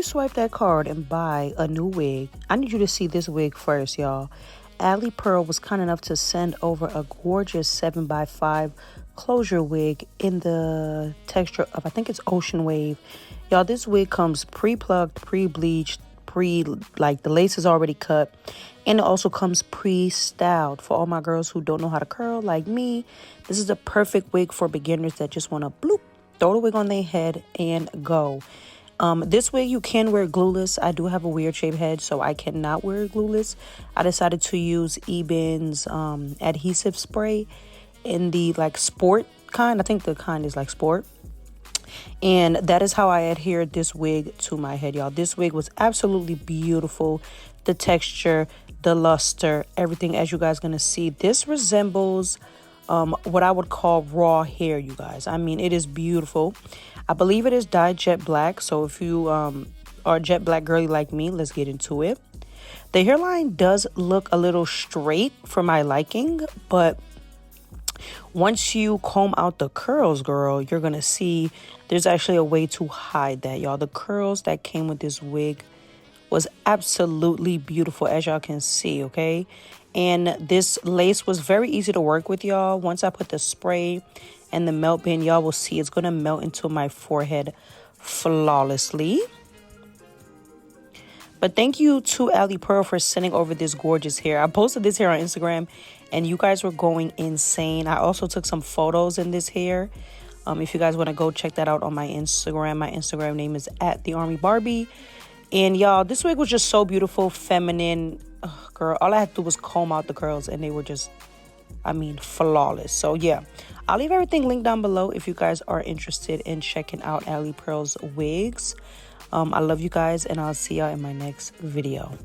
swipe that card and buy a new wig, I need you to see this wig first, y'all. AliPearl was kind enough to send over a gorgeous 7x5 closure wig in the texture of, I think it's Ocean Wave. Y'all, this wig comes pre-plucked, pre-bleached, like the lace is already cut, and it also comes pre-styled. For all my girls who don't know how to curl like me, this is a perfect wig for beginners that just want to bloop, throw the wig on their head and go. This wig you can wear glueless. I do have a weird shaped head, so I cannot wear it glueless. I decided to use Eben's adhesive spray in the like sport kind. I think the kind is like sport. And that is how I adhered this wig to my head, y'all. This wig was absolutely beautiful. The texture, the luster, everything, as you guys gonna see. This resembles what I would call raw hair, you guys. I mean, it is beautiful. I believe it is dyed jet black. So if you are a jet black girly like me, let's get into it. The hairline does look a little straight for my liking, but once you comb out the curls, girl, you're gonna see there's actually a way to hide that, y'all. The curls that came with this wig was absolutely beautiful, as y'all can see, okay? And this lace was very easy to work with, y'all. Once I put the spray and the melt pen, y'all will see it's gonna melt into my forehead flawlessly. But thank you to AliPearl for sending over this gorgeous hair. I posted this hair on Instagram and you guys were going insane. I also took some photos in this hair. If you guys want to go check that out on my Instagram name is @thearmybarbie. And y'all, this wig was just so beautiful, feminine. Ugh, girl, all I had to do was comb out the curls and they were just, I mean, flawless. So yeah, I'll leave everything linked down below if you guys are interested in checking out AliPearl's wigs. I love you guys and I'll see y'all in my next video.